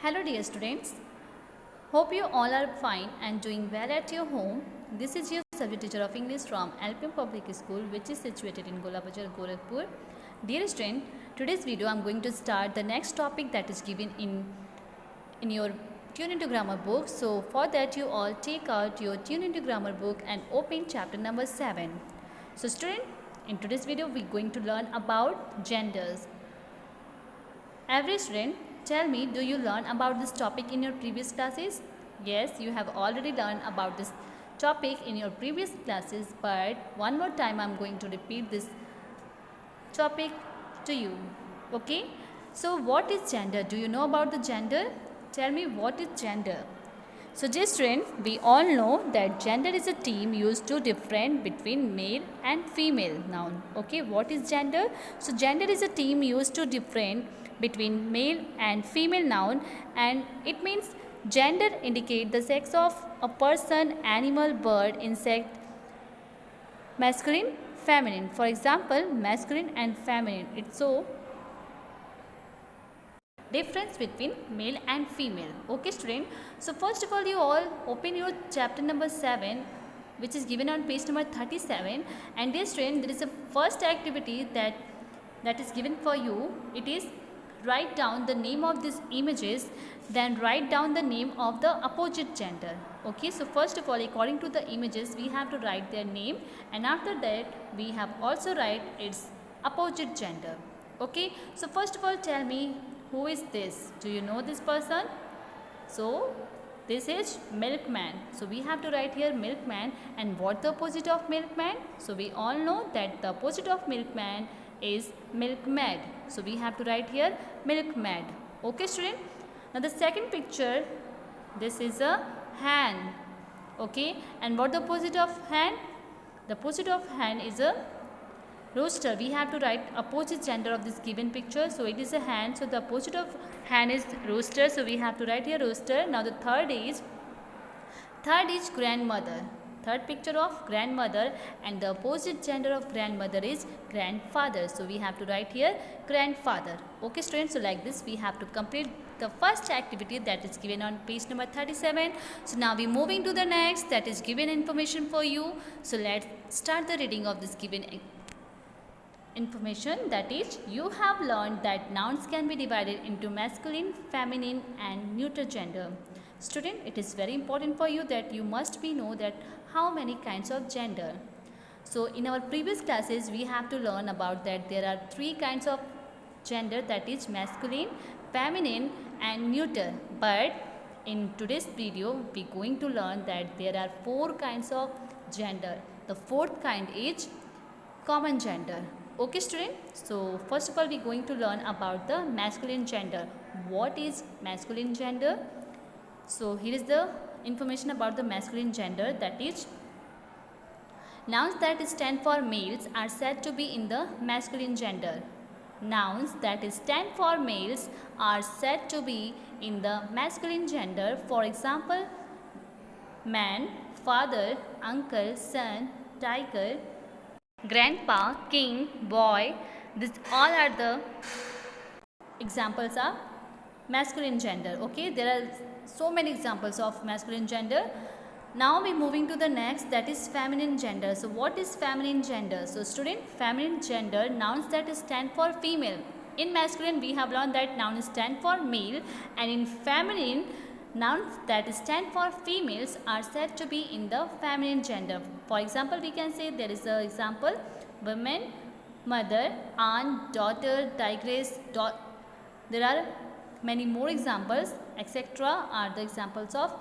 Hello dear students, hope you all are fine and doing well at your home. This is your subject teacher of English from LPM Public School, which is situated in Golabazar, Gorakhpur. Dear student, today's video I am going to start the next topic that is given in your Tune into Grammar book. So for that you all take out your Tune into Grammar book and open chapter number 7. So student, in today's video we are going to learn about genders. Every student, tell me, do you learn about this topic in your previous classes? Yes, you have already learned about this topic in your previous classes, but one more time I am going to repeat this topic to you. Okay? So what is gender? Do you know about the gender? Tell me, what is gender? So dear student, we all know that gender is a term used to differentiate between male and female noun. Okay, what is gender? So gender is a term used to differentiate between male and female noun, and it means gender indicate the sex of a person, animal, bird, insect, masculine, feminine. For example, masculine and feminine. It's so difference between male and female. Okay student, so first of all you all open your chapter number 7, which is given on page number 37, and dear student, there is a first activity that is given for you. It is write down the name of these images, then write down the name of the opposite gender. Okay, so first of all, according to the images we have to write their name, and after that we have also write its opposite gender. Okay, so first of all tell me, who is this? Do you know this person? So this is milkman. So we have to write here milkman. And what the opposite of milkman? So we all know that the opposite of milkman is milkmaid. So we have to write here milkmaid. Okay student. Now the second picture, this is a hen. Okay, and what the opposite of hen? The opposite of hen is a rooster. We have to write opposite gender of this given picture. So it is a hen. So the opposite of hen is rooster. So we have to write here rooster. Now the third is grandmother. Third picture of grandmother, and the opposite gender of grandmother is grandfather. So we have to write here grandfather. Okay students, so like this we have to complete the first activity that is given on page number 37. So now we moving to the next, that is given information for you. So let's start the reading of this given information. That is, you have learned that nouns can be divided into masculine, feminine and neuter gender. Student, it is very important for you that you must be know that how many kinds of gender. So in our previous classes we have to learn about that there are 3 kinds of gender, that is masculine, feminine and neuter. But in today's video we are going to learn that there are 4 kinds of gender. The fourth kind is common gender. Okay student, so first of all we are going to learn about the masculine gender. What is masculine gender? So here is the information about the masculine gender, that is, nouns that stand for males are said to be in the masculine gender. Nouns that stand for males are said to be in the masculine gender. For example, man, father, uncle, son, tiger, grandpa, king, boy. These all are the examples of masculine gender. Okay, there are so many examples of masculine gender. Now we moving to the next, that is feminine gender. So what is feminine gender? So student, feminine gender, nouns that stand for female. In masculine we have learned that nouns stand for male, and in feminine nouns that stand for females are said to be in the feminine gender. For example, we can say there is a example, woman, mother, aunt, daughter, tigress. There are many more examples, etc. are the examples of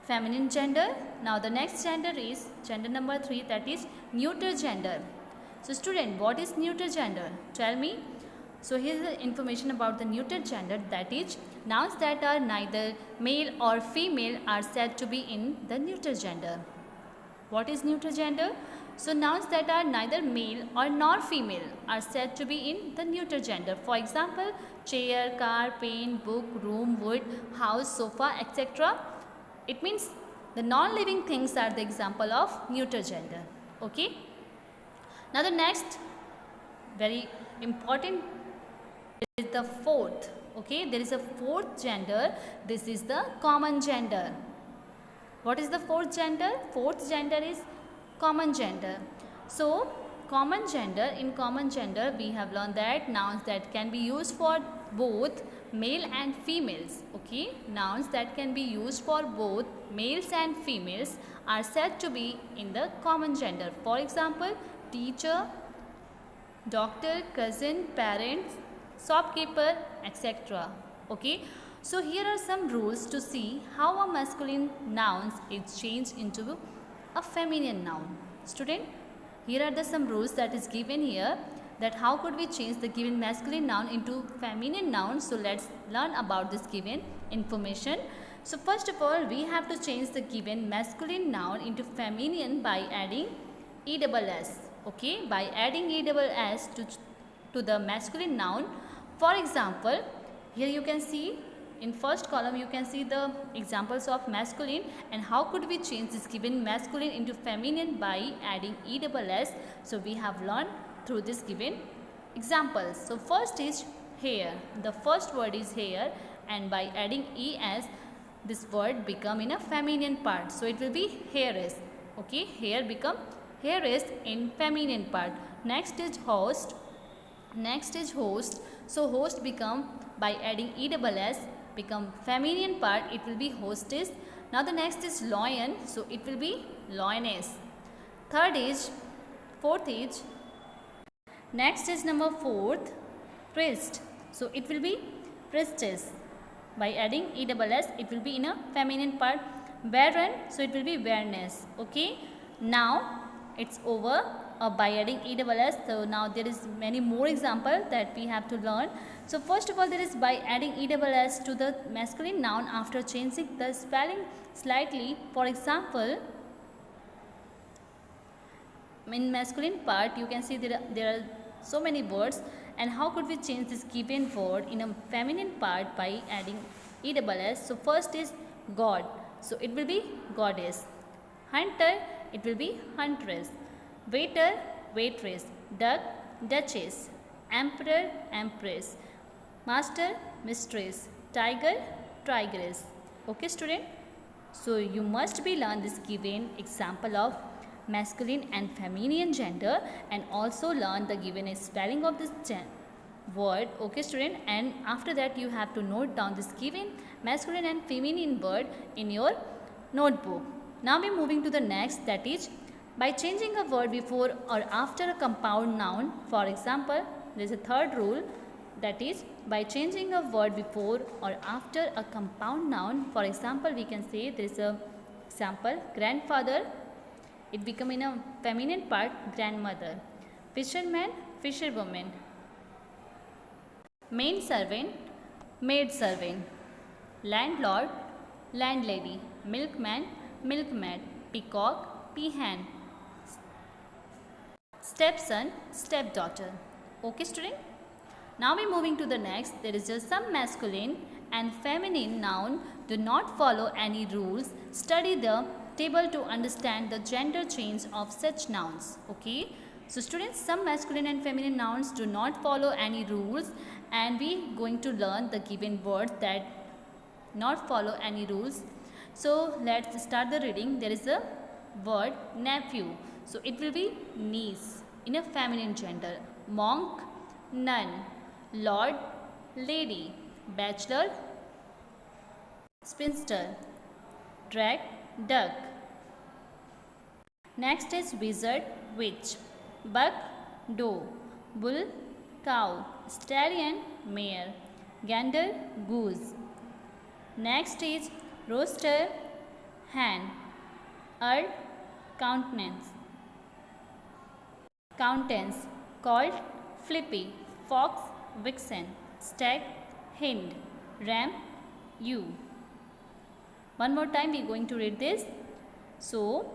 feminine gender. Now the next gender is gender number 3, that is neuter gender. So student, what is neuter gender? Tell me. So here is the information about the neuter gender, that is, nouns that are neither male or female are said to be in the neuter gender. What is neuter gender? So nouns that are neither male or nor female are said to be in the neuter gender. For example, chair, car, pen, book, room, wood, house, sofa, etc. It means the non-living things are the example of neuter gender. Okay. Now the next very important is the fourth Okay, there is a fourth gender. This is the common gender. What is the fourth gender? Fourth gender is common gender. So, in common gender we have learned that nouns that can be used for both male and females. Okay, nouns that can be used for both males and females are said to be in the common gender. For example, teacher, doctor, cousin, parents, shopkeeper, etc. Okay, so here are some rules to see how a masculine noun is changed into a feminine noun. Student, here are the some rules that is given here, that how could we change the given masculine noun into feminine noun. So let's learn about this given information. So first of all, we have to change the given masculine noun into feminine by adding ESS. Okay, by adding ESS to the masculine noun. For example, here you can see in first column you can see the examples of masculine, and how could we change this given masculine into feminine by adding ESS. So we have learned through this given examples. So first is hair. The first word is hair, and by adding es this word become in a feminine part. So it will be hairest. Okay, hair become hairest in feminine part. Next is host. So host become by adding ESS become feminine part, it will be hostess. Now the next is lion, so it will be lioness. Fourth is next is number fourth, priest, so it will be priestess. By adding ESS it will be in a feminine part. Baron, so it will be baroness. Okay, now it's over by adding ESS. So now there is many more example that we have to learn. So first of all, there is by adding ESS to the masculine noun after changing the spelling slightly. For example, in masculine part you can see there are so many words, and how could we change this given word in a feminine part by adding ESS. So first is god, so it will be goddess. Hunter, it will be huntress. Waiter, waitress. Duck, duchess. Emperor, empress. Master, mistress. Tiger, tigress. Okay, student, so you must be learn this given example of masculine and feminine gender, and also learn the given spelling of this word. Okay, student, and after that you have to note down this given masculine and feminine word in your notebook. Now we are moving to the next, that is by changing a word before or after a compound noun. For example, there is a third rule, that is by changing a word before or after a compound noun. For example, we can say there is a example, grandfather, it become in a feminine part grandmother. Fisherman, fisherwoman. Maid servant, maid servant. Landlord, landlady. Milkman, milkmaid. Peacock, peahen. Stepson, stepdaughter. Okay, student, now we are moving to the next. There is just some masculine and feminine noun do not follow any rules. Study the table to understand the gender change of such nouns. Okay, so students, some masculine and feminine nouns do not follow any rules, and we going to learn the given words that not follow any rules. So let's start the reading. There is a word nephew, so it will be niece in a feminine gender. Monk, nun. Lord, lady. Bachelor, spinster. Drag, duck. Next is wizard, witch. Buck, doe. Bull, cow. Stallion, mare. Gander, goose. Next is rooster, hen. Earl, countenance. Countenance, colt, flippy. Fox, vixen. Stag, hind. Ram, ewe. One more time we are going to read this. So,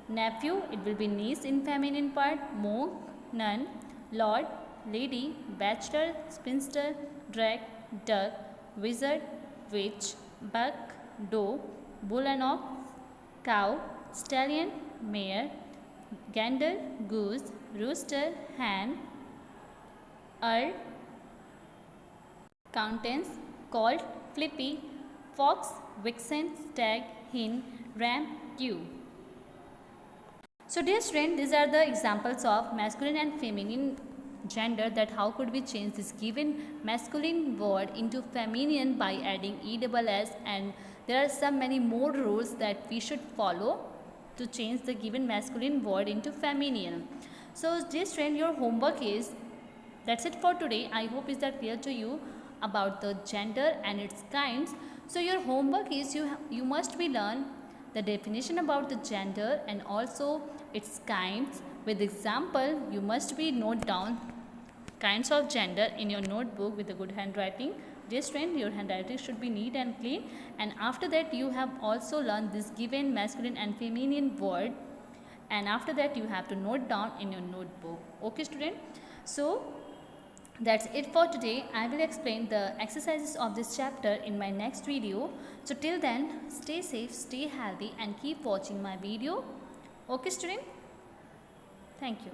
nephew, it will be niece in feminine part. Monk, nun. Lord, lady. Bachelor, spinster. Drag, duck. Wizard, witch. Buck, doe. Bull and ox, cow. Stallion, mare. Gander, goose. Rooster, hen. Earl, countenance, colt, flippy, fox, vixen, stag, hen, ram, ewe. So dear student, these are the examples of masculine and feminine gender, that how could we change this given masculine word into feminine by adding ESS, and there are some many more rules that we should follow to change the given masculine word into feminine. So dear student, your homework is, that's it for today. I hope is that clear to you about the gender and its kinds. So your homework is you must be learn the definition about the gender and also its kinds. With example, you must be note down kinds of gender in your notebook with a good handwriting. Dear student, your handwriting should be neat and clean, and after that you have also learned this given masculine and feminine word, and after that you have to note down in your notebook. Okay student, so that's it for today. I will explain the exercises of this chapter in my next video. So till then, stay safe, stay healthy and keep watching my video. Okay student? Thank you.